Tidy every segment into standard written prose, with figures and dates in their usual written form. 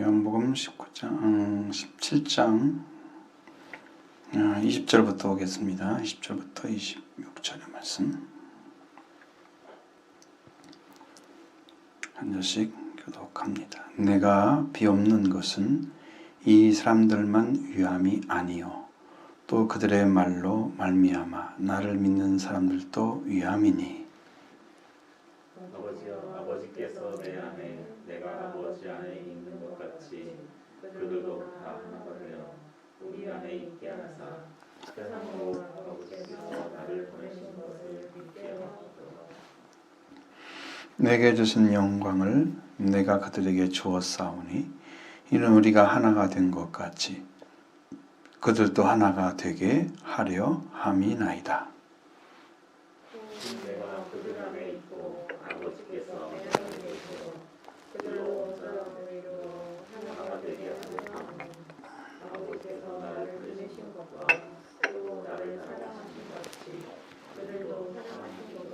요한복음 17장 20절부터 오겠습니다. 20절부터 26절의 말씀 한 절씩 교독합니다. 내가 비옵는 것은 이 사람들만 위함이 아니요 또 그들의 말로 말미암아 나를 믿는 사람들도 위함이니 아버지여, 아버지께서 내 안에 내가 아버지 안에 있는 것 같이 그들도 다 하나가 되어 우리 안에 있게 하사 세상으로 아버지께서 나를 보내신 것을 믿게 하소서. 내게 주신 영광을 내가 그들에게 주었사오니 이는 우리가 하나가 된 것 같이 그들도 하나가 되게 하려 함이나이다. 내가 그들 안에 있고 아버지께서 내 안에 있고 그들로 사람들로 하나가 되게 하소서. 아버지께서 나를 보내신 것과 또 나를 사랑하신 같이 그들도 사랑하신 것을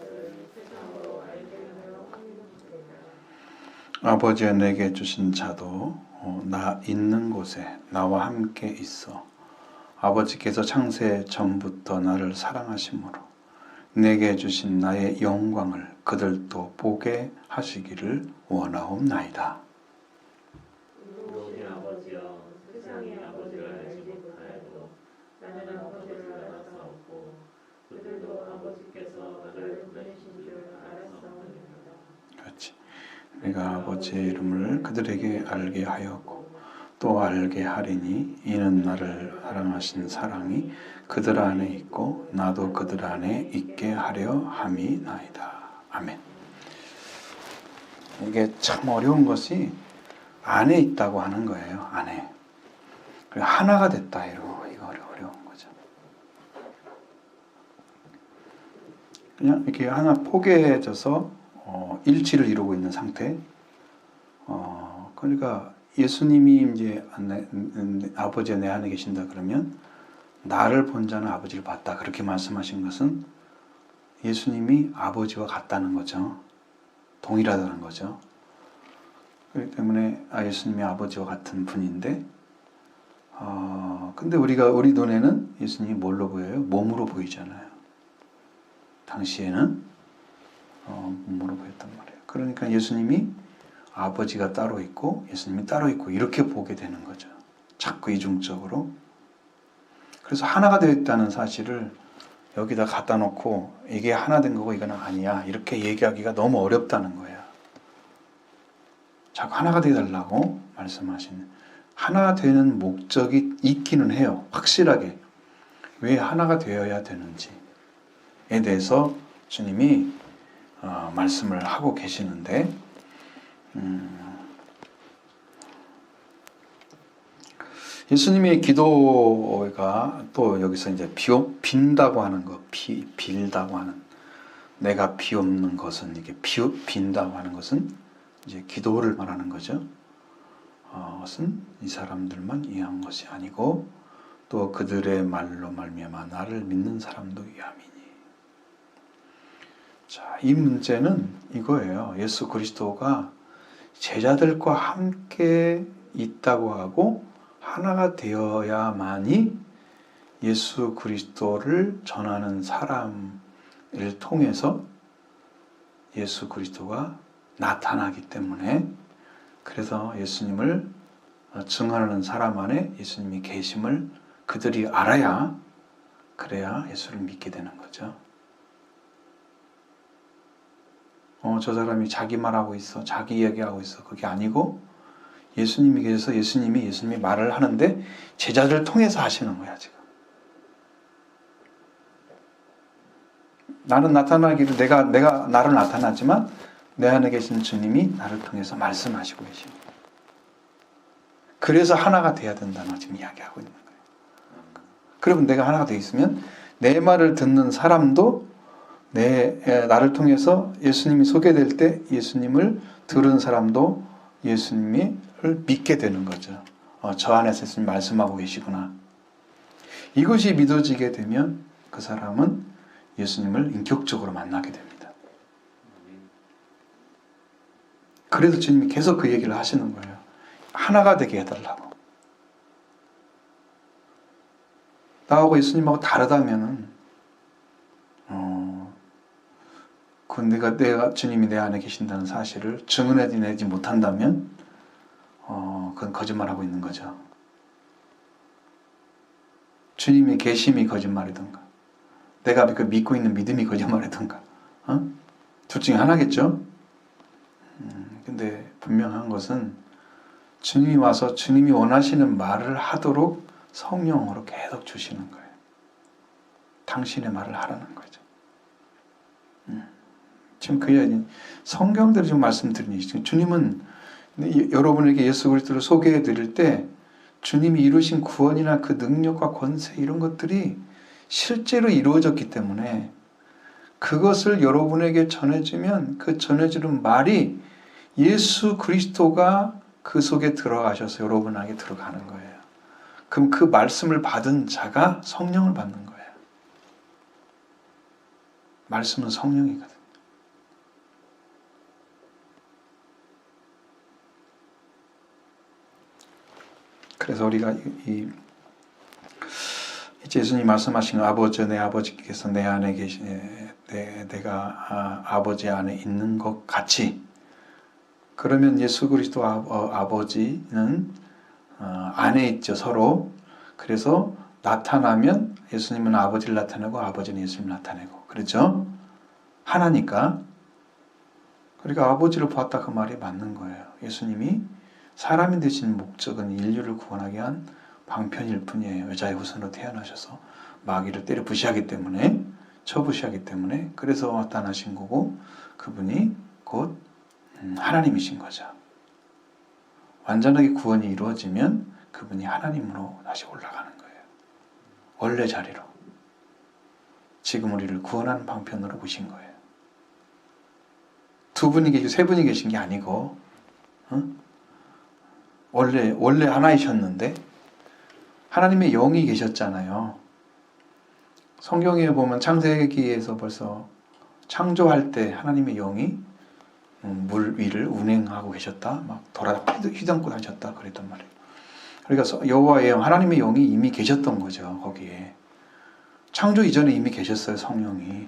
세상으로 알게 하려 함이니이다. 아버지가 내게 주신 자도 나 있는 곳에 나와 함께 있어 아버지께서 창세 전부터 나를 사랑하심으로 내게 주신 나의 영광을 그들도 보게 하시기를 원하옵나이다. 우리 아버지여, 세상의 아버지를 알지 못하여도 나는 아버지를 알았사옵고 그들도 아버지께서 나를 보내신 줄 알았사옵니다. 그렇지. 내가 아버지의 이름을 그들에게 알게 하였고 또 알게 하리니 이는 나를 사랑하신 사랑이 그들 안에 있고 나도 그들 안에 있게 하려 함이나이다. 아멘. 이게 참 어려운 것이 안에 있다고 하는 거예요. 안에. 하나가 됐다 이거 어려운 거죠. 그냥 이렇게 하나 포개져서 일치를 이루고 있는 상태. 그러니까 예수님이 이제 아버지가 내 안에 계신다 그러면 나를 본 자는 아버지를 봤다 그렇게 말씀하신 것은 예수님이 아버지와 같다는 거죠. 동일하다는 거죠. 그렇기 때문에 예수님이 아버지와 같은 분인데 근데 우리 눈에는 예수님이 뭘로 보여요? 몸으로 보이잖아요. 당시에는 몸으로 보였단 말이에요. 그러니까 예수님이 아버지가 따로 있고 예수님이 따로 있고 이렇게 보게 되는 거죠. 자꾸 이중적으로. 그래서 하나가 되어 있다는 사실을 여기다 갖다 놓고 이게 하나 된 거고 이건 아니야 이렇게 얘기하기가 너무 어렵다는 거예요. 자꾸 하나가 되어달라고 말씀하시는 하나 되는 목적이 있기는 해요. 확실하게 왜 하나가 되어야 되는지에 대해서 주님이 말씀을 하고 계시는데 예수님의 기도가 또 여기서 이제 빈다고 하는 거, 빌다고 하는 내가 비옵는 것은 이게 빈다고 하는 것은 이제 기도를 말하는 거죠. 그것은 이 사람들만 위한 것이 아니고 또 그들의 말로 말미암아 나를 믿는 사람도 위함이니. 자, 이 문제는 이거예요. 예수 그리스도가 제자들과 함께 있다고 하고 하나가 되어야만이 예수 그리스도를 전하는 사람을 통해서 예수 그리스도가 나타나기 때문에 그래서 예수님을 증언하는 사람 안에 예수님이 계심을 그들이 알아야 그래야 예수를 믿게 되는 거죠. 저 사람이 자기 말하고 있어. 자기 이야기하고 있어. 그게 아니고 예수님이 계셔서 예수님이 말을 하는데 제자들을 통해서 하시는 거야 지금. 나는 나타나기를 내가 나를 나타나지만 내 안에 계신 주님이 나를 통해서 말씀하시고 계십니다. 그래서 하나가 돼야 된다는 지금 이야기하고 있는 거예요. 그러면 내가 하나가 되어 있으면 내 말을 듣는 사람도 나를 통해서 예수님이 소개될 때 예수님을 들은 사람도 예수님을 믿게 되는 거죠. 저 안에서 예수님 말씀하고 계시구나. 이것이 믿어지게 되면 그 사람은 예수님을 인격적으로 만나게 됩니다. 그래서 주님이 계속 그 얘기를 하시는 거예요. 하나가 되게 해달라고. 나하고 예수님하고 다르다면은 그 내가 주님이 내 안에 계신다는 사실을 증언해내지 못한다면 그건 거짓말하고 있는 거죠. 주님의 계심이 거짓말이든가 내가 그 믿고 있는 믿음이 거짓말이든가 둘 중에 하나겠죠. 근데 분명한 것은 주님이 와서 주님이 원하시는 말을 하도록 성령으로 계속 주시는 거예요. 당신의 말을 하라는 거죠. 지금 그게 성경대로 좀 말씀드리니 주님은 여러분에게 예수 그리스도를 소개해 드릴 때 주님이 이루신 구원이나 그 능력과 권세 이런 것들이 실제로 이루어졌기 때문에 그것을 여러분에게 전해주면 그 전해주는 말이 예수 그리스도가 그 속에 들어가셔서 여러분에게 들어가는 거예요. 그럼 그 말씀을 받은 자가 성령을 받는 거예요. 말씀은 성령이거든요. 그래서 우리가 이제 예수님 말씀하신 아버지, 내 아버지께서 내 안에 내가 아버지 안에 있는 것 같이, 그러면 예수 그리스도 아버지는 안에 있죠, 서로. 그래서 나타나면 예수님은 아버지를 나타내고 아버지는 예수님을 나타내고, 그렇죠? 하나니까. 그러니까 아버지를 보았다 그 말이 맞는 거예요. 예수님이 사람이 되신 목적은 인류를 구원하기 위한 방편일 뿐이에요. 여자의 후손으로 태어나셔서 마귀를 때려 부시하기 때문에, 쳐부시하기 때문에, 그래서 나타나신 거고, 그분이 곧 하나님이신 거죠. 완전하게 구원이 이루어지면 그분이 하나님으로 다시 올라가는 거예요. 원래 자리로. 지금 우리를 구원하는 방편으로 오신 거예요. 두 분이 계시고 세 분이 계신 게 아니고, 원래 하나이셨는데 하나님의 영이 계셨잖아요. 성경에 보면 창세기에서 벌써 창조할 때 하나님의 영이 물 위를 운행하고 계셨다, 막 휘젓고 다녔다 그랬단 말이에요. 그러니까 여호와의 영, 하나님의 영이 이미 계셨던 거죠. 거기에 창조 이전에 이미 계셨어요, 성령이.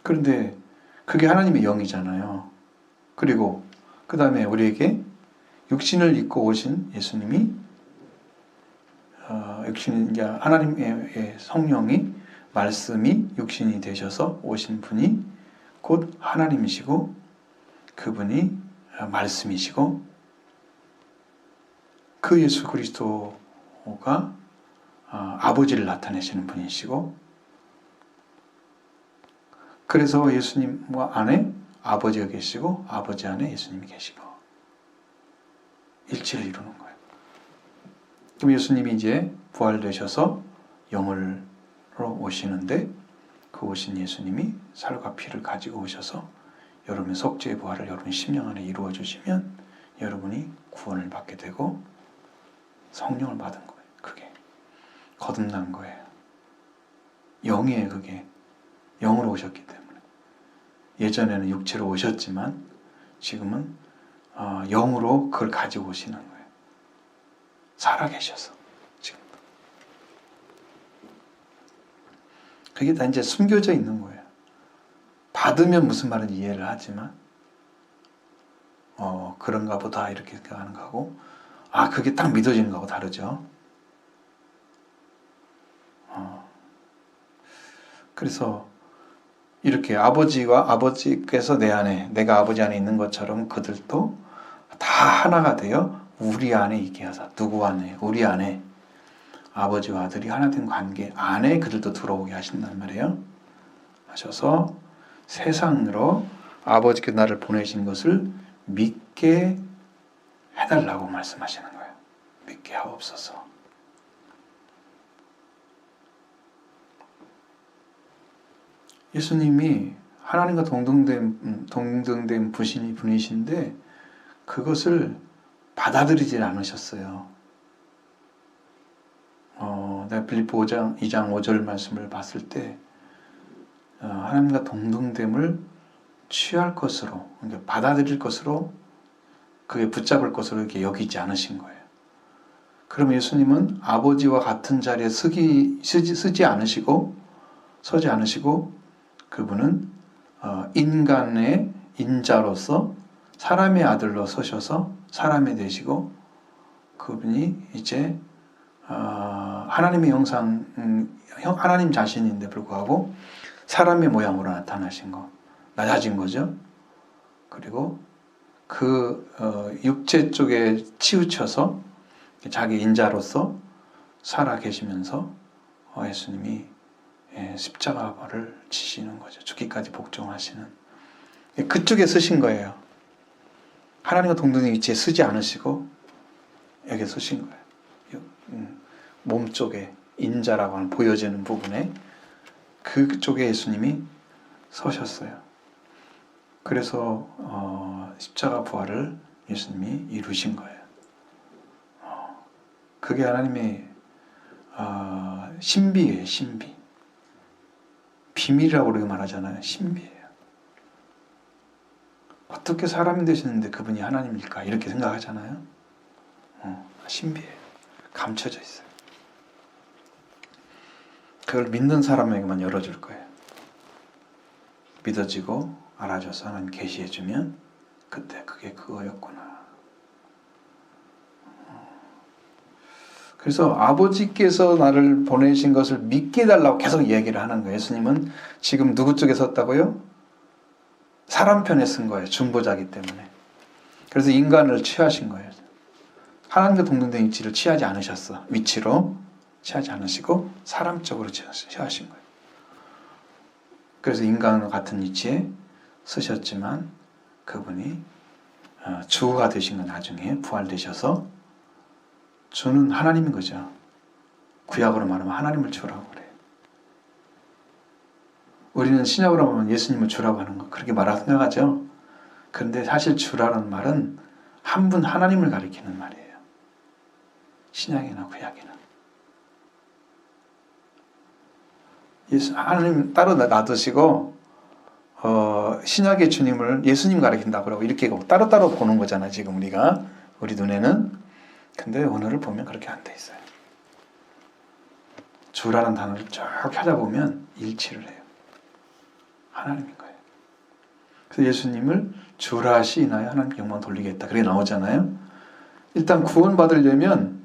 그런데 그게 하나님의 영이잖아요. 그리고 그 다음에 우리에게 육신을 입고 오신 예수님이 육신, 하나님의 성령이 말씀이 육신이 되셔서 오신 분이 곧 하나님이시고, 그분이 말씀이시고, 그 예수 그리스도가 아버지를 나타내시는 분이시고, 그래서 예수님 안에 아버지가 계시고 아버지 안에 예수님이 계시고 일치를 이루는 거예요. 그럼 예수님이 이제 부활되셔서 영으로 오시는데, 그 오신 예수님이 살과 피를 가지고 오셔서 여러분의 속죄의 부활을 여러분 심령 안에 이루어 주시면 여러분이 구원을 받게 되고 성령을 받은 거예요. 그게 거듭난 거예요. 영이에요. 그게 영으로 오셨기 때문에. 예전에는 육체로 오셨지만 지금은 영으로 그걸 가지고 오시는 거예요. 살아계셔서 지금도. 그게 다 이제 숨겨져 있는 거예요. 받으면 무슨 말인지 이해를 하지만 그런가 보다 이렇게 하는 거고, 그게 딱 믿어지는 거하고 다르죠. 그래서 이렇게 아버지께서 내 안에, 내가 아버지 안에 있는 것처럼 그들도 다 하나가 되어 우리 안에 있게 하사. 누구 안에? 우리 안에. 아버지와 아들이 하나 된 관계 안에 그들도 들어오게 하신단 말이에요. 하셔서 세상으로 아버지께서 나를 보내신 것을 믿게 해달라고 말씀하시는 거예요. 믿게 하옵소서. 예수님이 하나님과 동등된 분이신데 그것을 받아들이질 않으셨어요. 내가 빌립보 2장 5절 말씀을 봤을 때 하나님과 동등됨을 취할 것으로, 그러니까 받아들일 것으로 그게 붙잡을 것으로 이렇게 여기지 않으신 거예요. 그럼 예수님은 아버지와 같은 자리에 서지 않으시고 그분은 인간의 인자로서 사람의 아들로 서셔서 사람이 되시고 그분이 이제 하나님의 형상, 하나님 자신인데 불구하고 사람의 모양으로 나타나신 거, 낮아진 거죠. 그리고 그 육체 쪽에 치우쳐서 자기 인자로서 살아 계시면서 예수님이 십자가를 지시는 거죠. 죽기까지 복종하시는. 그쪽에 서신 거예요. 하나님과 동등의 위치에 서지 않으시고 여기에 서신 거예요. 몸 쪽에 인자라고 하는 보여지는 부분에 그쪽에 예수님이 서셨어요. 그래서 십자가 부활을 예수님이 이루신 거예요. 그게 하나님의 신비예요. 신비. 비밀이라고 우리가 말하잖아요. 신비예요. 어떻게 사람이 되시는데 그분이 하나님일까? 이렇게 생각하잖아요. 신비해요. 감춰져 있어요. 그걸 믿는 사람에게만 열어줄 거예요. 믿어지고 알아줘서 하나님 계시해주면 그때 그게 그거였구나. 그래서 아버지께서 나를 보내신 것을 믿게 해달라고 계속 이야기를 하는 거예요. 예수님은 지금 누구 쪽에 섰다고요? 사람 편에 쓴 거예요. 중보자기 때문에. 그래서 인간을 취하신 거예요. 하나님과 동등된 위치를 취하지 않으셨어. 위치로 취하지 않으시고 사람 쪽으로 취하신 거예요. 그래서 인간과 같은 위치에 서셨지만 그분이 주가 되신 건 나중에 부활되셔서 주는 하나님인 거죠. 구약으로 말하면 하나님을 주라고 그래요. 우리는 신약으로 말하면 예수님을 주라고 하는 거 그렇게 말하고 생각하죠. 그런데 사실 주라는 말은 한 분 하나님을 가리키는 말이에요. 신약이나 구약이나. 하나님 따로 놔두시고 신약의 주님을 예수님 가리킨다고 그러고 이렇게 따로따로 보는 거잖아요. 지금 우리 눈에는. 근데 오늘을 보면 그렇게 안 돼 있어요. 주라는 단어를 쭉 찾아보면 일치를 해요. 하나님인 거예요. 그래서 예수님을 주라 시인하여 하나님께 영광 돌리겠다. 그렇게 나오잖아요. 일단 구원받으려면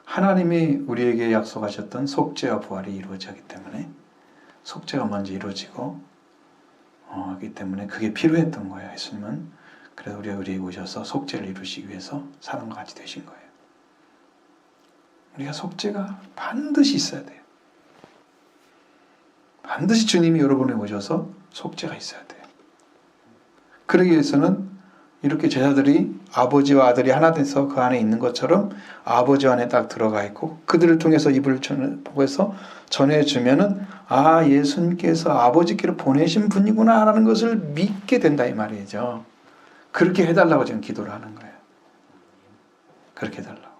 하나님이 우리에게 약속하셨던 속죄와 부활이 이루어지기 때문에 속죄가 먼저 이루어지고 하기 때문에 그게 필요했던 거예요. 예수님은. 그래서 우리에게 오셔서 속죄를 이루시기 위해서 사람과 같이 되신 거예요. 우리가 속죄가 반드시 있어야 돼요. 반드시 주님이 여러분에 오셔서 속죄가 있어야 돼요. 그러기 위해서는 이렇게 제자들이 아버지와 아들이 하나 돼서 그 안에 있는 것처럼 아버지 안에 딱 들어가 있고 그들을 통해서 입을 보고서 전해주면은 예수님께서 아버지께로 보내신 분이구나 라는 것을 믿게 된다 이 말이죠. 그렇게 해달라고 지금 기도를 하는 거예요. 그렇게 해달라고.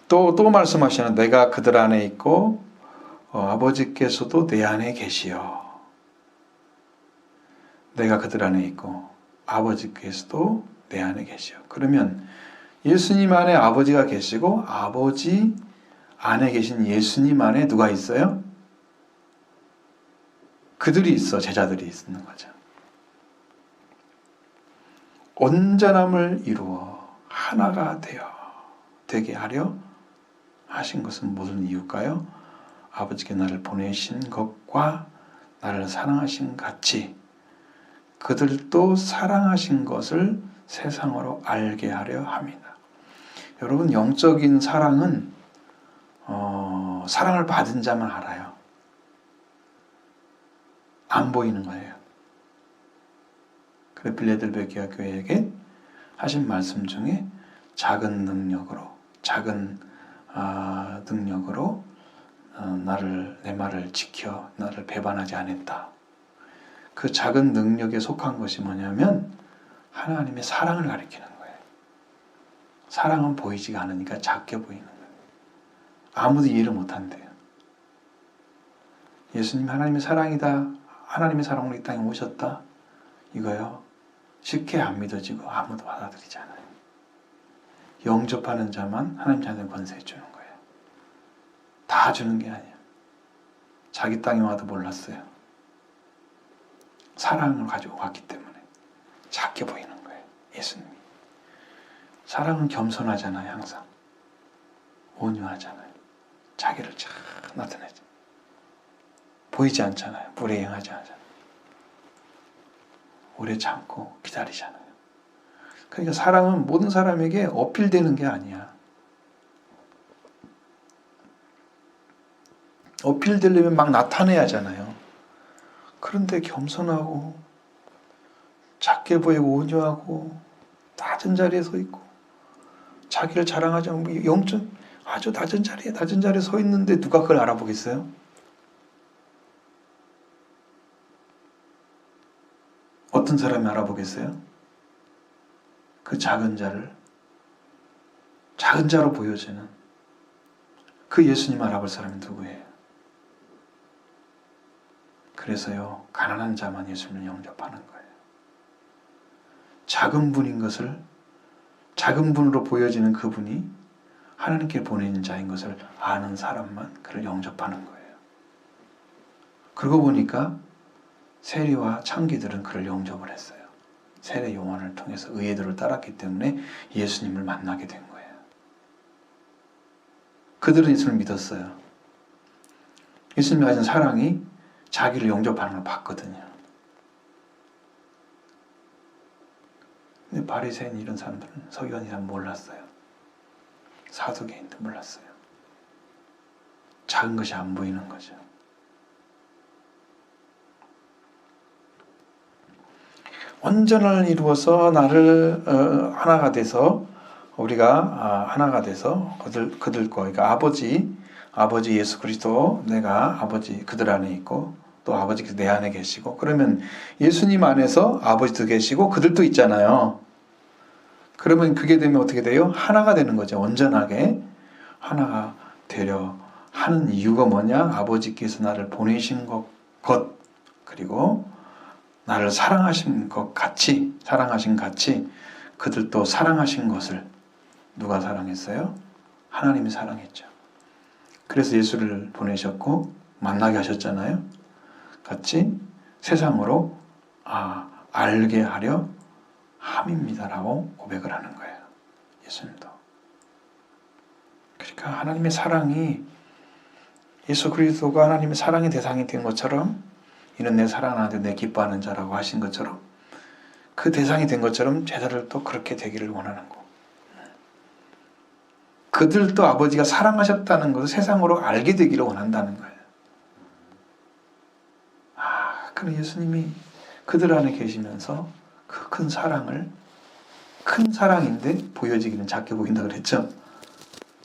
또 말씀하시는 내가 그들 안에 있고 아버지께서도 내 안에 계시오. 내가 그들 안에 있고 아버지께서도 내 안에 계시오. 그러면 예수님 안에 아버지가 계시고 아버지 안에 계신 예수님 안에 누가 있어요? 그들이 있어. 제자들이 있는 거죠. 온전함을 이루어 하나가 되게 하려 하신 것은 무슨 이유일까요? 아버지께 나를 보내신 것과 나를 사랑하신 같이 그들도 사랑하신 것을 세상으로 알게 하려 합니다. 여러분, 영적인 사랑은 사랑을 받은 자만 알아요. 안 보이는 거예요. 그래 필라델피아 교회에게 하신 말씀 중에 작은 능력으로 내 말을 지켜 나를 배반하지 않았다. 그 작은 능력에 속한 것이 뭐냐면 하나님의 사랑을 가리키는 거예요. 사랑은 보이지가 않으니까 작게 보이는 거예요. 아무도 이해를 못한대요. 예수님 하나님의 사랑이다 하나님의 사랑으로 이 땅에 오셨다. 이거요. 쉽게 안 믿어지고 아무도 받아들이지 않아요. 영접하는 자만 하나님 자녀의 권세 주는 거예요. 다 주는 게 아니에요. 자기 땅에 와도 몰랐어요. 사랑을 가지고 왔기 때문에 작게 보이는 거예요. 예수님이. 사랑은 겸손하잖아요. 항상. 온유하잖아요. 자기를 잘 나타내죠. 보이지 않잖아요. 불행하지 않잖아요. 오래 참고 기다리잖아요. 그러니까 사랑은 모든 사람에게 어필되는 게 아니야. 어필되려면 막 나타내야 하잖아요. 그런데 겸손하고 작게 보이고 온유하고 낮은 자리에 서 있고 자기를 자랑하지 않고 영적 아주 낮은 자리에 서 있는데 누가 그걸 알아보겠어요? 어떤 사람이 알아보겠어요? 그 작은 자로 보여지는 그 예수님 알아볼 사람이 누구예요? 그래서요, 가난한 자만 예수님을 영접하는 거예요. 작은 분인 것을, 작은 분으로 보여지는 그분이 하나님께 보내는 자인 것을 아는 사람만 그를 영접하는 거예요. 그러고 보니까 세리와 창기들은 그를 영접을 했어요. 세례 요한을 통해서 의회들을 따랐기 때문에 예수님을 만나게 된 거예요. 그들은 예수님을 믿었어요. 예수님이 가진 사랑이 자기를 영접하는 걸 봤거든요. 근데 바리새인 이런 사람들은, 서기관 이런 몰랐어요. 사두개인도 몰랐어요. 작은 것이 안 보이는 거죠. 온전을 이루어서 나를 하나가 돼서 우리가 하나가 돼서 그들과 그러니까 아버지 예수 그리스도 내가 아버지 그들 안에 있고 또 아버지께서 내 안에 계시고 그러면 예수님 안에서 아버지도 계시고 그들도 있잖아요. 그러면 그게 되면 어떻게 돼요? 하나가 되는 거죠. 온전하게 하나가 되려 하는 이유가 뭐냐? 아버지께서 나를 보내신 것 그리고 나를 사랑하신 같이 그들도 사랑하신 것을 누가 사랑했어요? 하나님이 사랑했죠. 그래서 예수를 보내셨고 만나게 하셨잖아요. 같이 세상으로 알게 하려 함입니다라고 고백을 하는 거예요. 예수님도. 그러니까 하나님의 사랑이 예수 그리스도가 하나님의 사랑의 대상이 된 것처럼 이는 내 사랑하는데 내 기뻐하는 자라고 하신 것처럼 그 대상이 된 것처럼 제자들도 그렇게 되기를 원하는 거. 그들도 아버지가 사랑하셨다는 것을 세상으로 알게 되기를 원한다는 거예요. 그럼 예수님이 그들 안에 계시면서 그 큰 사랑을 큰 사랑인데 보여지기는 작게 보인다 그랬죠.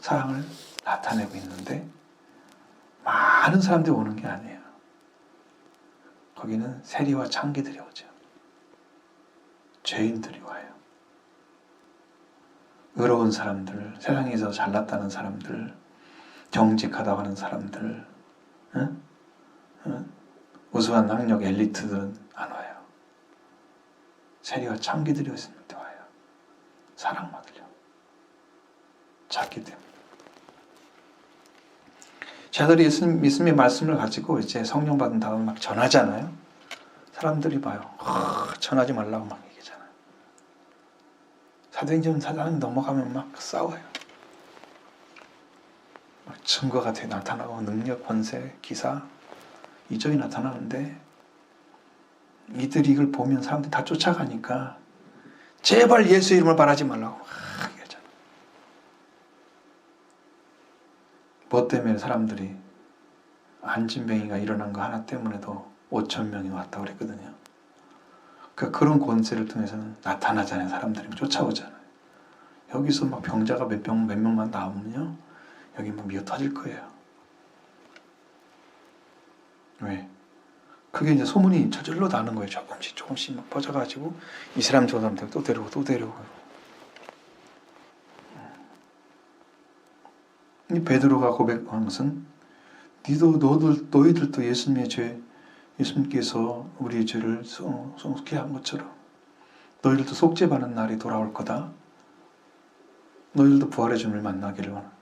사랑을 나타내고 있는데 많은 사람들이 오는 게 아니에요. 거기는 세리와 창기들이 오죠. 죄인들이 와요. 의로운 사람들, 세상에서 잘났다는 사람들, 정직하다고 하는 사람들, 우수한 학력 엘리트들은 안 와요. 세리와 창기들이 있습니다. 와요. 사랑 받으려. 작기 때문에. 제자들이 예수님의 말씀을 가지고 이제 성령 받은 다음에 막 전하잖아요. 사람들이 봐요. 전하지 말라고 막 얘기하잖아요. 사도행전 사장 넘어가면 막 싸워요. 막 증거가 나타나고 능력, 권세, 기사, 이적이 나타나는데 이들이 이걸 보면 사람들이 다 쫓아가니까 제발 예수 이름을 말하지 말라고 막 얘기하잖아요. 뭐 때문에 사람들이 안진뱅이가 일어난 거 하나 때문에도 5,000명이 왔다고 그랬거든요. 그러니까 그런 권세를 통해서는 나타나잖아요. 사람들이 쫓아오잖아요. 여기서 막 병자가 몇 명만 나오면요. 여기 막 미어 터질 거예요. 왜? 그게 이제 소문이 저절로 나는 거예요. 조금씩 막 퍼져가지고 이 사람 저 사람 또 데려오고. 이 베드로가 고백한 것은 너희들도 예수님의 예수님께서 우리의 죄를 속죄 한 것처럼 너희들도 속죄받는 날이 돌아올 거다. 너희들도 부활의 주님을 만나기를 원한다.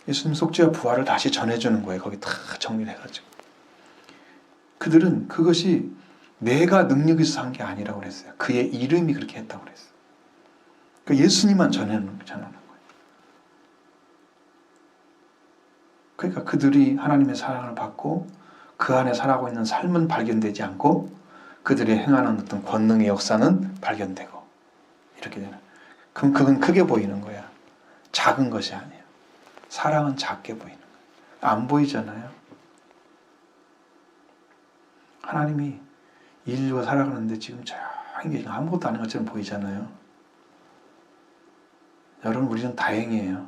예수님 속죄와 부활을 다시 전해주는 거예요. 거기 다 정리를 해가지고. 그들은 그것이 내가 능력이 있어서 한 게 아니라고 그랬어요. 그의 이름이 그렇게 했다고 그랬어요. 그러니까 예수님만 전하는 거예요. 그러니까 그들이 하나님의 사랑을 받고 그 안에 살아가고 있는 삶은 발견되지 않고 그들이 행하는 어떤 권능의 역사는 발견되고 이렇게 되는. 그럼 그건 크게 보이는 거야. 작은 것이 아니에요. 사랑은 작게 보이는 거예요. 안 보이잖아요. 하나님이 인류가 살아가는데 지금 조용히 아무것도 아닌 것처럼 보이잖아요. 여러분, 우리는 다행이에요.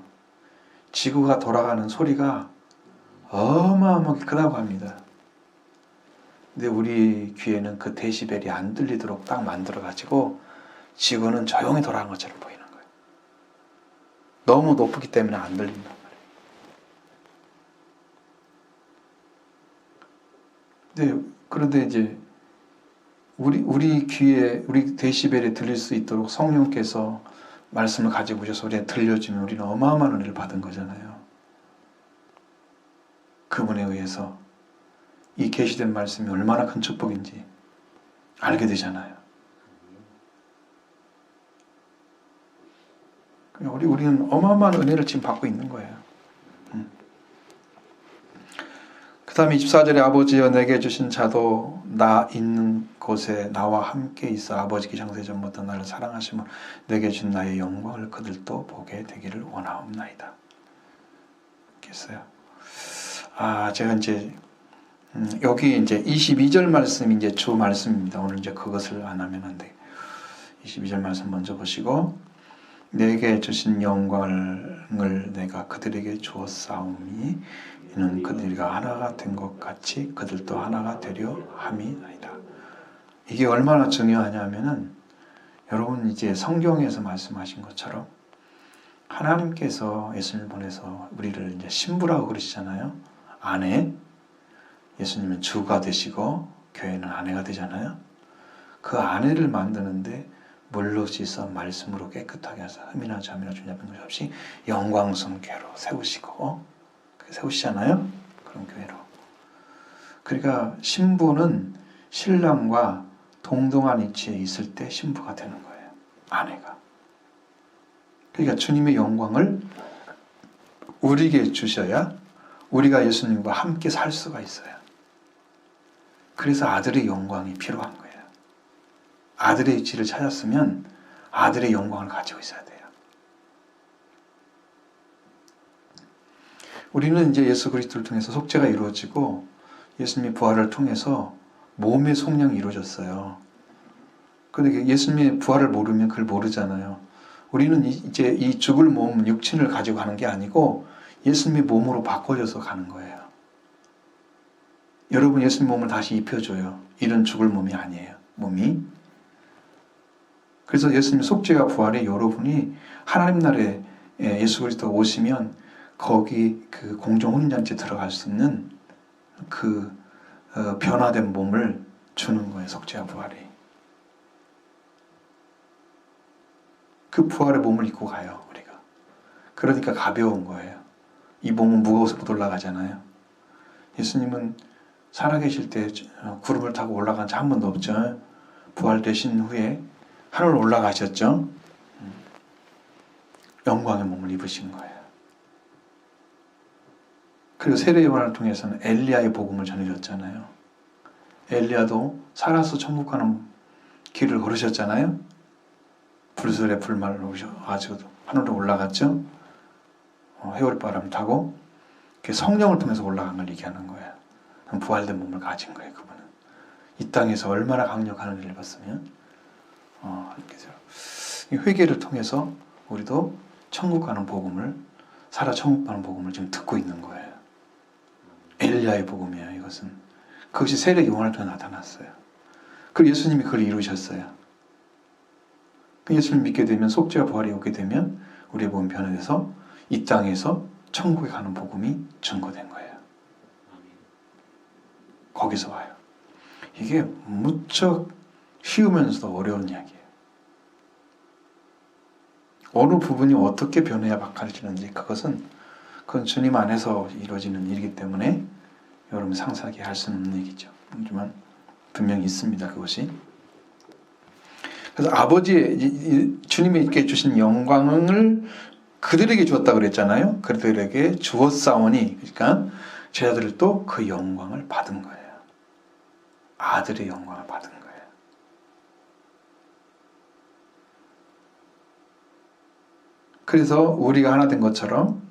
지구가 돌아가는 소리가 어마어마하게 크다고 합니다. 근데 우리 귀에는 그 데시벨이 안 들리도록 딱 만들어가지고 지구는 조용히 돌아가는 것처럼 보이는 거예요. 너무 높기 때문에 안 들린단 말이에요. 그런데 이제 우리 귀에, 우리 데시벨에 들릴 수 있도록 성령께서 말씀을 가지고 오셔서 우리한테 들려주면 우리는 어마어마한 은혜를 받은 거잖아요. 그분에 의해서 이 계시된 말씀이 얼마나 큰 축복인지 알게 되잖아요. 우리는 어마어마한 은혜를 지금 받고 있는 거예요. 그 다음에 24절에 아버지여 내게 주신 자도 나 있는 곳에 나와 함께 있어 아버지께 창세전부터 나를 사랑하시며 내게 준 나의 영광을 그들도 보게 되기를 원하옵나이다. 이렇게 했어요. 제가 이제 여기 이제 22절 말씀이 이제 주 말씀입니다. 오늘 이제 그것을 안 하면 안 돼. 22절 말씀 먼저 보시고 내게 주신 영광을 내가 그들에게 주었사오니 이는 그들과 하나가 된 것 같이 그들도 하나가 되려 함이나이다. 이게 얼마나 중요하냐면은 여러분 이제 성경에서 말씀하신 것처럼 하나님께서 예수님을 보내서 우리를 이제 신부라고 그러시잖아요. 아내, 예수님은 주가 되시고 교회는 아내가 되잖아요. 그 아내를 만드는데 물로 씻어 말씀으로 깨끗하게 하사 흠이나 잠이나 주냐는 것이 없이 영광스러운 교회로 세우시고 세우시잖아요. 그런 교회로. 그러니까 신부는 신랑과 동등한 위치에 있을 때 신부가 되는 거예요. 아내가. 그러니까 주님의 영광을 우리에게 주셔야 우리가 예수님과 함께 살 수가 있어요. 그래서 아들의 영광이 필요한 거예요. 아들의 위치를 찾았으면 아들의 영광을 가지고 있어야 돼요. 우리는 이제 예수 그리스도를 통해서 속죄가 이루어지고 예수님의 부활을 통해서 몸의 속량이 이루어졌어요. 그런데 예수님의 부활을 모르면 그걸 모르잖아요. 우리는 이제 이 죽을 몸, 육신을 가지고 가는 게 아니고 예수님의 몸으로 바꿔져서 가는 거예요. 여러분 예수님 몸을 다시 입혀줘요. 이런 죽을 몸이 아니에요. 몸이. 그래서 예수님 속죄와 부활에 여러분이 하나님 나라에 예수 그리스도가 오시면 거기 그 공중 혼인잔치에 들어갈 수 있는 그 변화된 몸을 주는 거예요. 속죄와 부활이. 그 부활의 몸을 입고 가요. 우리가. 그러니까 가벼운 거예요. 이 몸은 무거워서 못 올라가잖아요. 예수님은 살아계실 때 구름을 타고 올라간 적 한 번도 없죠. 부활되신 후에 하늘로 올라가셨죠. 영광의 몸을 입으신 거예요. 그리고 세례 요한을 통해서는 엘리야의 복음을 전해줬잖아요. 엘리야도 살아서 천국 가는 길을 걸으셨잖아요. 불술에 불말로 오셔가지고 하늘로 올라갔죠. 해오리바람 타고 성령을 통해서 올라간 걸 얘기하는 거예요. 부활된 몸을 가진 거예요. 그분은 이 땅에서 얼마나 강력한 은혜를 받으면 회개를 통해서 우리도 천국 가는 복음을 살아 천국 가는 복음을 지금 듣고 있는 거예요. 엘리야의 복음이에요. 이것은 그것이 세례 요한을 통해 나타났어요. 그리고 예수님이 그걸 이루셨어요. 예수를 믿게 되면 속죄와 부활이 오게 되면 우리의 몸이 변화돼서 이 땅에서 천국에 가는 복음이 증거된 거예요. 거기서 와요. 이게 무척 쉬우면서도 어려운 이야기예요. 어느 부분이 어떻게 변해야 바꿔지는지 그건 주님 안에서 이루어지는 일이기 때문에 여러분 상세하게 할 수는 없는 얘기죠. 하지만 분명히 있습니다. 그것이. 그래서 주님이 이렇게 주신 영광을 그들에게 주었다 그랬잖아요. 그들에게 주었사오니, 그러니까 제자들도 그 영광을 받은 거예요. 아들의 영광을 받은 거예요. 그래서 우리가 하나 된 것처럼,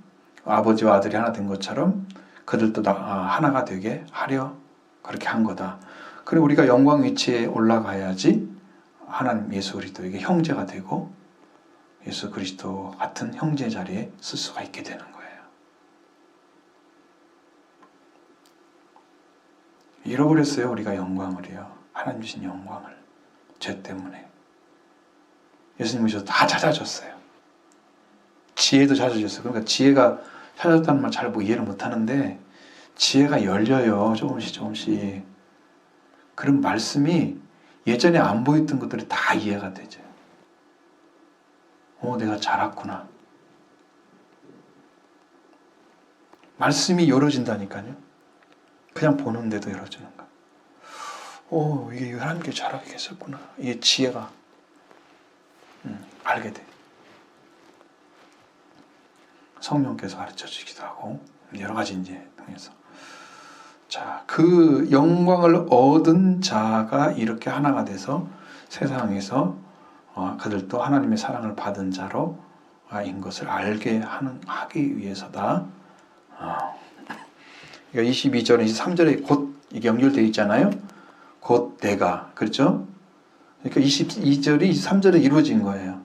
아버지와 아들이 하나 된 것처럼 그들도 하나가 되게 하려 그렇게 한 거다. 그리고 우리가 영광 위치에 올라가야지 하나님 예수 그리스도에게 형제가 되고 예수 그리스도 같은 형제 자리에 쓸 수가 있게 되는 거예요. 잃어버렸어요. 우리가 영광을요. 하나님 주신 영광을. 죄 때문에. 예수님이 다 찾아줬어요. 지혜도 찾아줬어요. 그러니까 지혜가 찾아줬다는 말 잘 이해를 못하는데 지혜가 열려요. 조금씩. 그런 말씀이 예전에 안 보였던 것들이 다 이해가 되죠. 내가 잘 왔구나. 말씀이 열어진다니까요. 그냥 보는데도 열어지는 거야. 이게 하나님께 잘하게 했었구나. 이게 지혜가 알게 돼. 성령께서 가르쳐 주기도 하고 여러 가지 이제 통해서. 자, 그 영광을 얻은 자가 이렇게 하나가 돼서 세상에서 그들도 하나님의 사랑을 받은 자로 인 것을 알게 하기 위해서다. 그러니까 22절, 23절에 곧 이게 연결되어 있잖아요. 곧 내가, 그렇죠? 그러니까 22절이 23절에 이루어진 거예요.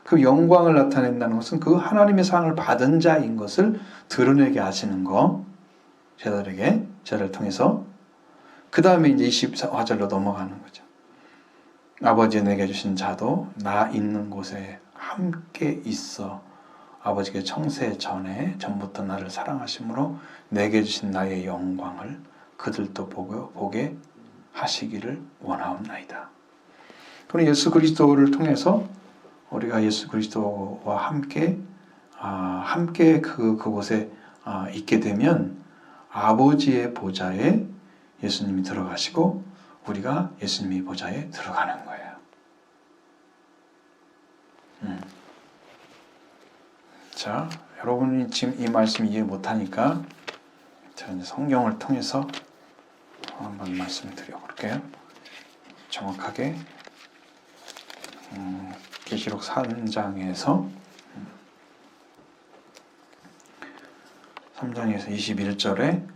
그 영광을 나타낸다는 것은 그 하나님의 사랑을 받은 자인 것을 드러내게 하시는 거, 제자를 통해서. 그 다음에 이제 24절로 넘어가는 거죠. 아버지 내게 주신 자도 나 있는 곳에 함께 있어 아버지께 청세 전부터 나를 사랑하심으로 내게 주신 나의 영광을 그들도 보게 하시기를 원하옵나이다. 그럼 예수 그리스도를 통해서 우리가 예수 그리스도와 함께 그곳에 있게 되면 아버지의 보좌에 예수님이 들어가시고 우리가 예수님의 보좌에 들어가는 거예요. 자, 여러분이 지금 이 말씀 이해 못하니까 제가 이제 성경을 통해서 한번 말씀을 드려볼게요. 정확하게 계시록 3장에서 21절에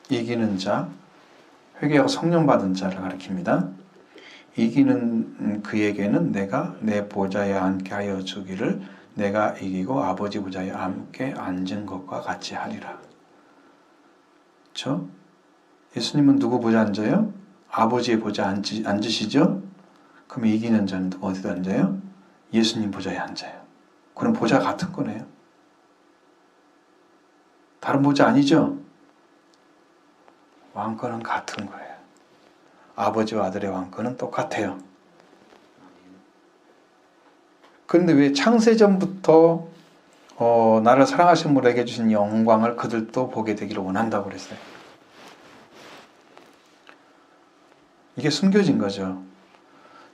이기는 자, 회개하고 성령 받은 자를 가리킵니다. 이기는 그에게는 내가 내 보좌에 앉게 하여 주기를 내가 이기고 아버지 보좌에 함께 앉은 것과 같이 하리라. 그렇죠? 예수님은 누구 보좌 앉아요? 아버지의 보좌 앉으시죠? 그럼 이기는 자는 어디다 앉아요? 예수님 보좌에 앉아요. 그럼 보좌 같은 거네요. 다른 보좌 아니죠? 왕권은 같은 거예요. 아버지와 아들의 왕권은 똑같아요. 그런데 왜 창세전부터 나를 사랑하신 분에게 주신 영광을 그들도 보게 되기를 원한다고 그랬어요? 이게 숨겨진 거죠.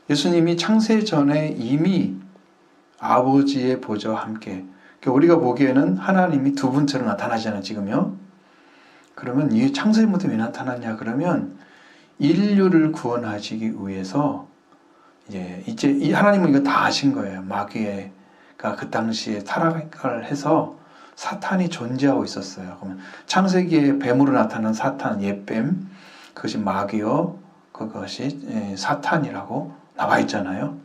예수님이 창세전에 이미 아버지의 보좌와 함께, 우리가 보기에는 하나님이 두 분째로 나타나잖아요, 지금요. 그러면 이 창세전부터 왜 나타났냐? 그러면 인류를 구원하시기 위해서 이제 이 하나님은 이거 다 아신 거예요. 마귀가 그 당시에 타락을 해서 사탄이 존재하고 있었어요. 그러면 창세기에 뱀으로 나타난 사탄, 옛뱀, 그것이 마귀요, 그것이 사탄이라고 나와 있잖아요.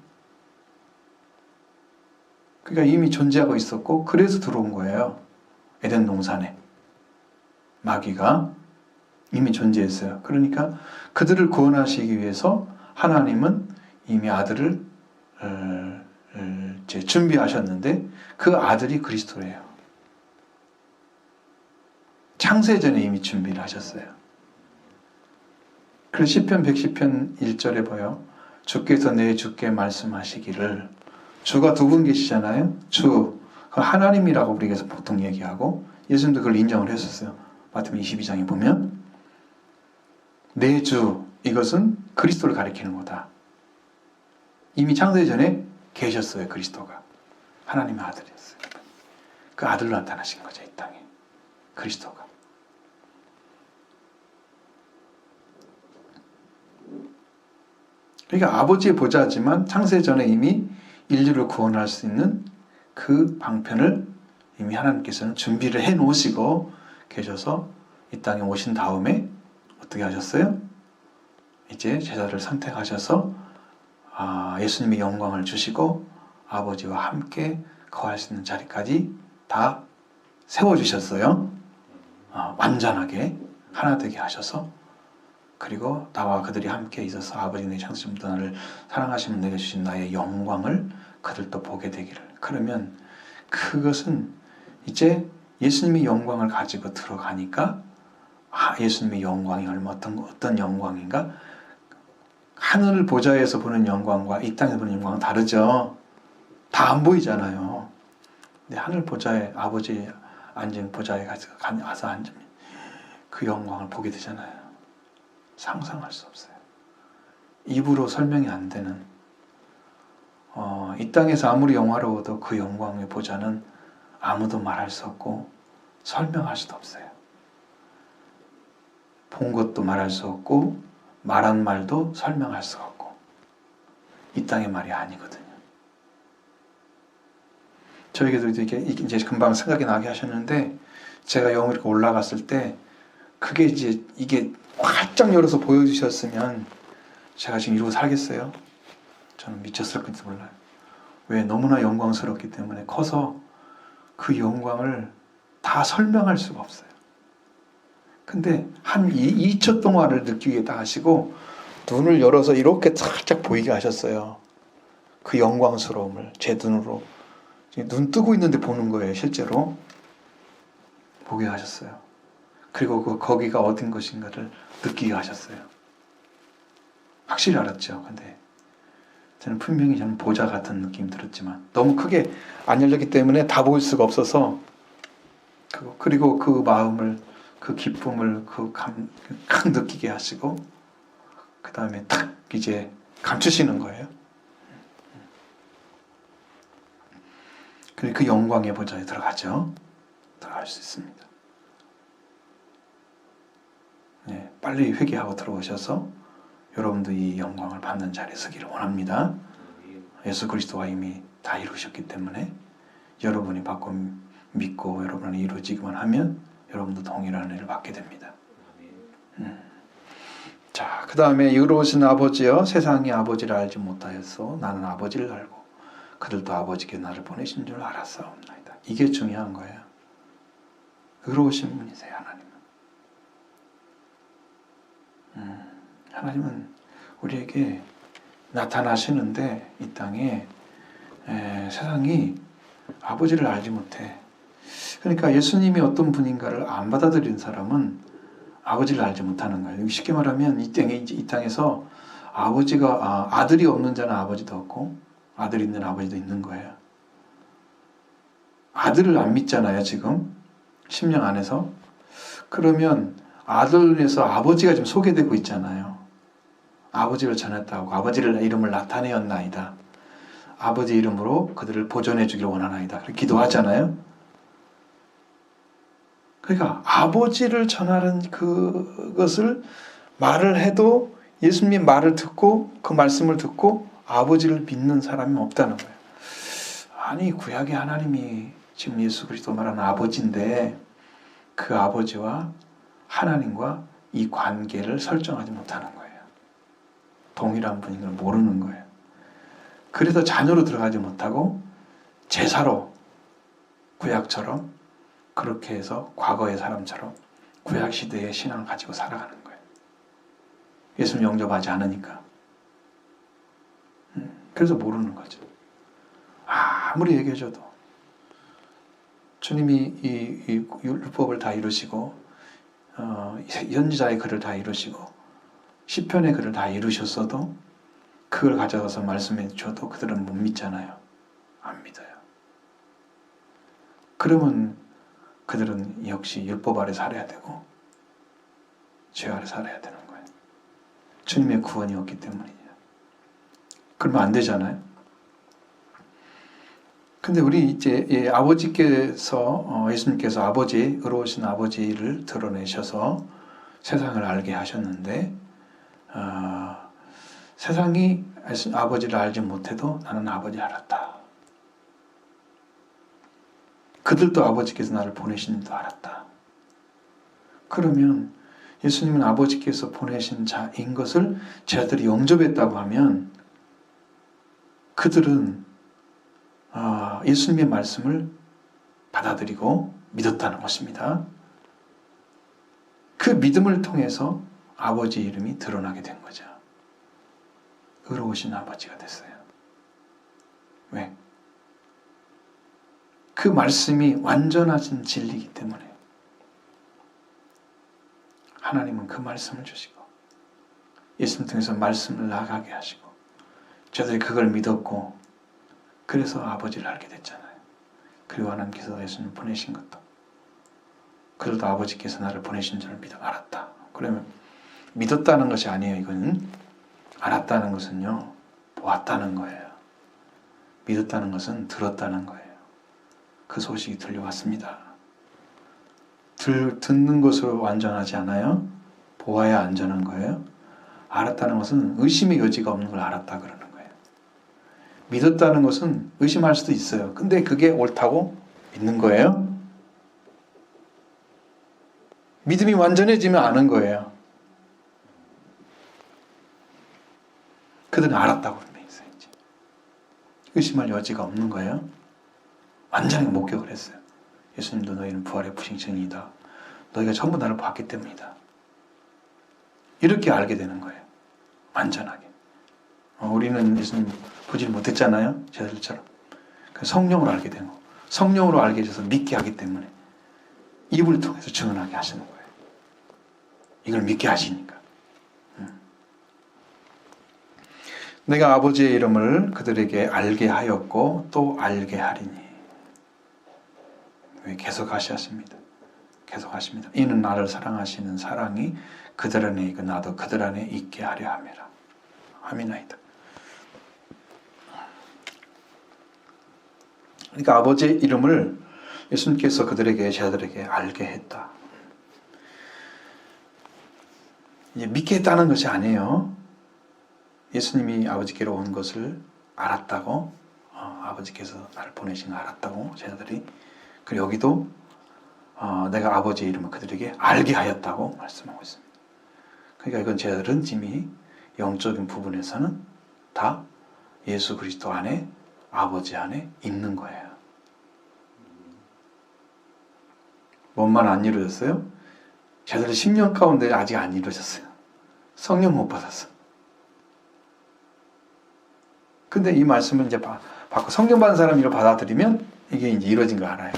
그러니까 이미 존재하고 있었고 그래서 들어온 거예요. 에덴 동산에 마귀가 이미 존재했어요. 그러니까 그들을 구원하시기 위해서 하나님은 이미 아들을 준비하셨는데 그 아들이 그리스도예요. 창세전에 이미 준비를 하셨어요. 그래서 시편 110편 1절에 보여 주께서 내 주께 말씀하시기를. 주가 두 분 계시잖아요. 주, 그 하나님이라고 우리가 보통 얘기하고 예수님도 그걸 인정을 했었어요. 마태복음 22장에 보면 내 주, 이것은 그리스도를 가리키는 거다. 이미 창세 전에 계셨어요. 그리스도가 하나님의 아들이었어요. 그 아들로 나타나신 거죠. 이 땅에 그리스도가. 그러니까 아버지의 보좌지만 창세 전에 이미 인류를 구원할 수 있는 그 방편을 이미 하나님께서는 준비를 해 놓으시고 계셔서 이 땅에 오신 다음에 어떻게 하셨어요? 이제 제자를 선택하셔서 예수님의 영광을 주시고 아버지와 함께 거할 수 있는 자리까지 다 세워주셨어요. 완전하게 하나 되게 하셔서. 그리고 나와 그들이 함께 있어서 아버지 내 창세전부터 나를 사랑하시면 내게 주신 나의 영광을 그들도 보게 되기를. 그러면 그것은 이제 예수님의 영광을 가지고 들어가니까 예수님의 영광이 어떤 영광인가? 하늘 보좌에서 보는 영광과 이 땅에서 보는 영광은 다르죠. 다 안 보이잖아요. 근데 하늘 보좌에 아버지 앉은 보좌에 가서 앉으면 그 영광을 보게 되잖아요. 상상할 수 없어요. 입으로 설명이 안 되는 이 땅에서 아무리 영화로워도 그 영광의 보좌는 아무도 말할 수 없고 설명할 수도 없어요. 본 것도 말할 수 없고 말한 말도 설명할 수 없고 이 땅의 말이 아니거든요. 저에게도 이제 금방 생각이 나게 하셨는데 제가 영으로 이렇게 올라갔을 때 그게 이제 이게 활짝 열어서 보여주셨으면 제가 지금 이러고 살겠어요? 저는 미쳤을지도 몰라요. 왜? 너무나 영광스럽기 때문에 커서 그 영광을 다 설명할 수가 없어요. 근데 한 2초 동안을 느끼게 다 하시고 눈을 열어서 이렇게 살짝 보이게 하셨어요. 그 영광스러움을 제 눈으로. 눈 뜨고 있는데 보는 거예요. 실제로. 보게 하셨어요. 그리고 거기가 어딘 것인가를 느끼게 하셨어요. 확실히 알았죠. 근데 저는 분명히 보좌 같은 느낌이 들었지만 너무 크게 안 열렸기 때문에 다 보일 수가 없어서 그리고 그 마음을 그 기쁨을 딱 느끼게 하시고 그 다음에 딱 이제 감추시는 거예요. 그리고 그 영광의 보좌에 들어가죠. 들어갈 수 있습니다. 네, 빨리 회개하고 들어오셔서 여러분도 이 영광을 받는 자리에 서기를 원합니다. 예수 그리스도가 이미 다 이루셨기 때문에 여러분이 받고 믿고 여러분이 이루어지기만 하면 여러분도 동일한 은혜를 받게 됩니다. 자, 그 다음에 이루어진 아버지여 세상이 아버지를 알지 못하였소 나는 아버지를 알고 그들도 아버지께 나를 보내신 줄 알았사옵나이다. 이게 중요한 거예요. 의로우신 분이세요. 하나님은 우리에게 나타나시는데 이 땅에 세상이 아버지를 알지 못해. 그러니까 예수님이 어떤 분인가를 안 받아들인 사람은 아버지를 알지 못하는 거예요. 쉽게 말하면 이 땅에서 아버지가 아들이 없는 자는 아버지도 없고 아들이 있는 아버지도 있는 거예요. 아들을 안 믿잖아요. 지금 심령 안에서. 그러면 아들에서 아버지가 지금 소개되고 있잖아요. 아버지를 전했다고 아버지를 이름을 나타내었나이다. 아버지 이름으로 그들을 보존해 주기를 원하나이다. 그렇게 기도하잖아요. 그러니까 아버지를 전하는 그것을 말을 해도 예수님의 말을 듣고 그 말씀을 듣고 아버지를 믿는 사람이 없다는 거예요. 아니 구약의 하나님이 지금 예수 그리스도 말하는 아버지인데 그 아버지와 하나님과 이 관계를 설정하지 못하는 거예요. 동일한 분인 걸 모르는 거예요. 그래서 자녀로 들어가지 못하고 제사로 구약처럼 그렇게 해서 과거의 사람처럼 구약시대의 신앙을 가지고 살아가는 거예요. 예수를 영접하지 않으니까. 그래서 모르는 거죠. 아무리 얘기해줘도 주님이 이 율법을 다 이루시고 선지자의 글을 다 이루시고 시편의 글을 다 이루셨어도 그걸 가져가서 말씀해 줘도 그들은 못 믿잖아요. 안 믿어요. 그러면 그들은 역시 율법 아래 살아야 되고 죄 아래 살아야 되는 거예요. 주님의 구원이 없기 때문이에요. 그러면 안 되잖아요. 근데 우리 이제 아버지께서 예수님께서 아버지, 의로우신 아버지를 드러내셔서 세상을 알게 하셨는데 세상이 아버지를 알지 못해도 나는 아버지를 알았다. 그들도 아버지께서 나를 보내신 줄 알았다. 그러면 예수님은 아버지께서 보내신 자인 것을 제자들이 영접했다고 하면 그들은 예수님의 말씀을 받아들이고 믿었다는 것입니다. 그 믿음을 통해서 아버지 이름이 드러나게 된 거죠. 의로우신 아버지가 됐어요. 왜? 그 말씀이 완전하신 진리이기 때문에 하나님은 그 말씀을 주시고 예수님 통해서 말씀을 나가게 하시고 저들이 그걸 믿었고 그래서 아버지를 알게 됐잖아요. 그리고 하나님께서 예수님을 보내신 것도 그들도 아버지께서 나를 보내신 줄 알았다. 그러면 믿었다는 것이 아니에요. 이건 알았다는 것은요. 보았다는 거예요. 믿었다는 것은 들었다는 거예요. 그 소식이 들려왔습니다. 듣는 것으로 완전하지 않아요. 보아야 안전한 거예요. 알았다는 것은 의심의 여지가 없는 걸 알았다 그러는 거예요. 믿었다는 것은 의심할 수도 있어요. 근데 그게 옳다고 믿는 거예요. 믿음이 완전해지면 아는 거예요. 그들은 알았다고 믿어요. 의심할 여지가 없는 거예요. 완전히 목격을 했어요. 예수님도 너희는 부활의 부식증이다. 너희가 전부 나를 봤기 때문이다. 이렇게 알게 되는 거예요. 완전하게. 우리는 예수님 보지 못했잖아요. 제자들처럼. 성령으로 알게 되고 성령으로 알게 해줘서 믿게 하기 때문에 입을 통해서 증언하게 하시는 거예요. 이걸 믿게 하시니까. 내가 아버지의 이름을 그들에게 알게 하였고 또 알게 하리니. 계속 하셨습니다. 계속 하십니다. 이는 나를 사랑하시는 사랑이 그들 안에 있고 나도 그들 안에 있게 하려 함이라. 아미나이다. 그러니까 아버지의 이름을 예수님께서 그들에게 제자들에게 알게 했다. 이제 믿게 했다는 것이 아니에요. 예수님이 아버지께로 온 것을 알았다고 아버지께서 나를 보내신 걸 알았다고 제자들이 그리고 여기도 내가 아버지의 이름을 그들에게 알게 하였다고 말씀하고 있습니다. 그러니까 이건 제자들은 이미 영적인 부분에서는 다 예수 그리스도 안에 아버지 안에 있는 거예요. 뭔만 안 이루어졌어요? 제자들이 10년 가운데 아직 안 이루어졌어요. 성령 못 받았어. 근데 이 말씀을 이제 받고 성령 받은 사람이 받아들이면 이게 이제 이루어진 걸 알아요.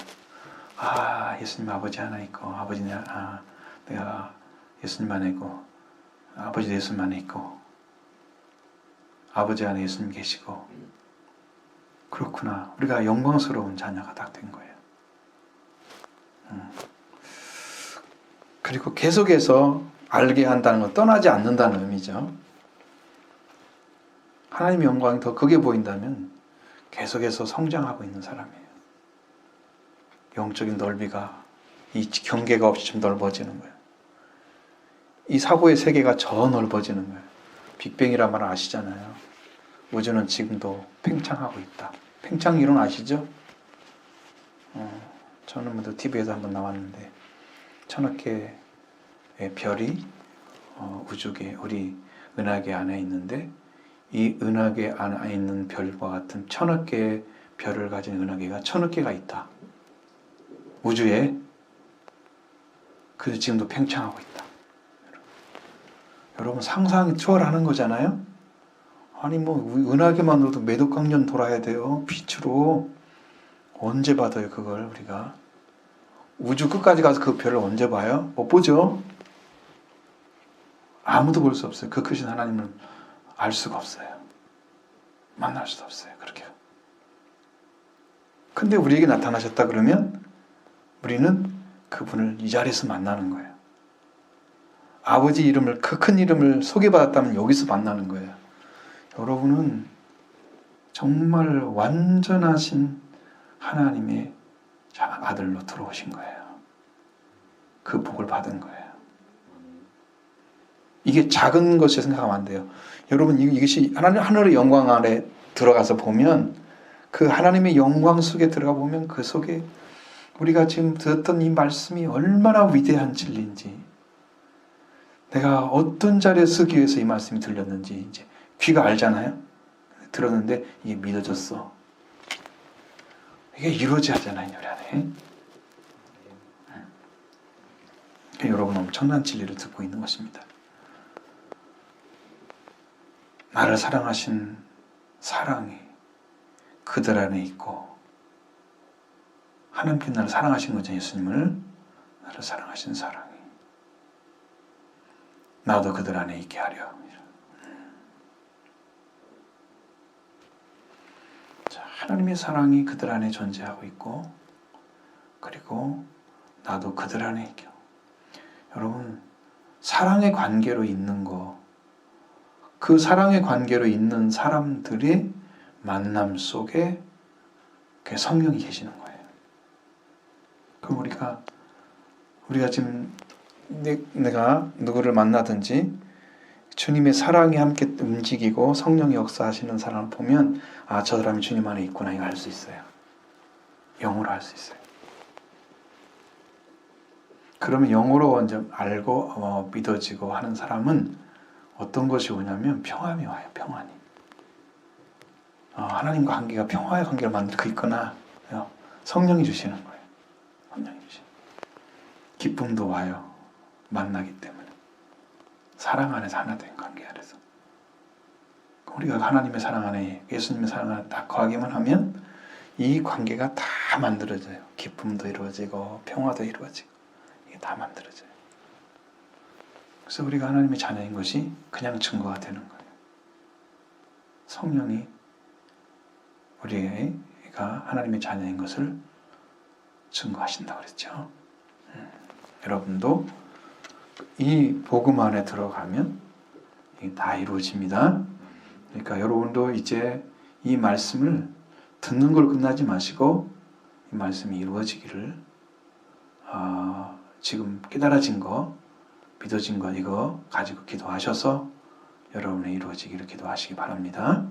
예수님 아버지 하나 있고 내가 예수님 안에 있고 아버지도 예수님 안에 있고 아버지 안에 예수님 계시고 그렇구나. 우리가 영광스러운 자녀가 딱 된 거예요. 그리고 계속해서 알게 한다는 건 떠나지 않는다는 의미죠. 하나님의 영광이 더 크게 보인다면 계속해서 성장하고 있는 사람이에요. 영적인 넓이가 이 경계가 없이 좀 넓어지는 거예요. 이 사고의 세계가 더 넓어지는 거예요. 빅뱅이란 말 아시잖아요. 우주는 지금도 팽창하고 있다. 팽창 이론 아시죠? 저는 모두 TV에도 한번 나왔는데 1000억 개의 별이 우주계 우리 은하계 안에 있는데 이 은하계 안에 있는 별과 같은 1000억 개의 별을 가진 은하계가 1000억 개가 있다. 우주에. 그래서 지금도 팽창하고 있다. 여러분 상상이 초월하는 거잖아요. 아니 은하계만으로도 몇억 광년 돌아야 돼요. 빛으로. 언제 받아요 그걸 우리가. 우주 끝까지 가서 그 별을 언제 봐요? 못 보죠. 아무도 볼 수 없어요. 그 크신 하나님을 알 수가 없어요. 만날 수도 없어요. 그렇게. 근데 우리에게 나타나셨다 그러면 우리는 그분을 이 자리에서 만나는 거예요. 아버지 이름을, 그 큰 이름을 소개받았다면 여기서 만나는 거예요. 여러분은 정말 완전하신 하나님의 아들로 들어오신 거예요. 그 복을 받은 거예요. 이게 작은 것이 생각하면 안 돼요. 여러분, 이것이 하늘의 영광 안에 들어가서 보면, 그 하나님의 영광 속에 들어가 보면 그 속에 우리가 지금 듣던 이 말씀이 얼마나 위대한 진리인지, 내가 어떤 자리에 서기 위해서 이 말씀이 들렸는지 이제 귀가 알잖아요. 들었는데 이게 믿어졌어. 이게 이루어져야 하잖아요, 우리 안에. 여러분, 엄청난 진리를 듣고 있는 것입니다. 나를 사랑하신 사랑이 그들 안에 있고, 하나님께 나를 사랑하신 거죠. 예수님을, 나를 사랑하신 사랑이 나도 그들 안에 있게 하려. 자, 하나님의 사랑이 그들 안에 존재하고 있고, 그리고 나도 그들 안에 있게. 여러분, 사랑의 관계로 있는 거, 그 사랑의 관계로 있는 사람들의 만남 속에 그 성령이 계시는 거예요. 그럼 우리가 지금 내가 누구를 만나든지 주님의 사랑이 함께 움직이고 성령이 역사하시는 사람을 보면, 아, 저 사람이 주님 안에 있구나, 이거 알 수 있어요. 영으로 알 수 있어요. 그러면 영으로 먼저 알고 믿어지고 하는 사람은 어떤 것이 오냐면 평안이 와요. 평안이. 하나님과 관계가 평화의 관계를 만들고 있거나 성령이 주시는 거예요. 성령이 주시는. 기쁨도 와요. 만나기 때문에. 사랑 안에서 하나 된 관계 안에서. 우리가 하나님의 사랑 안에, 예수님의 사랑 안에 딱 거하기만 하면 이 관계가 다 만들어져요. 기쁨도 이루어지고 평화도 이루어지고 이게 다 만들어져요. 그래서 우리가 하나님의 자녀인 것이 그냥 증거가 되는 거예요. 성령이 우리가 하나님의 자녀인 것을 증거하신다고 그랬죠. 여러분도 이 복음 안에 들어가면 이게 다 이루어집니다. 그러니까 여러분도 이제 이 말씀을 듣는 걸 끝나지 마시고 이 말씀이 이루어지기를, 지금 깨달아진 거, 믿어진 거 이거 가지고 기도하셔서 여러분의 이루어지기를 기도하시기 바랍니다.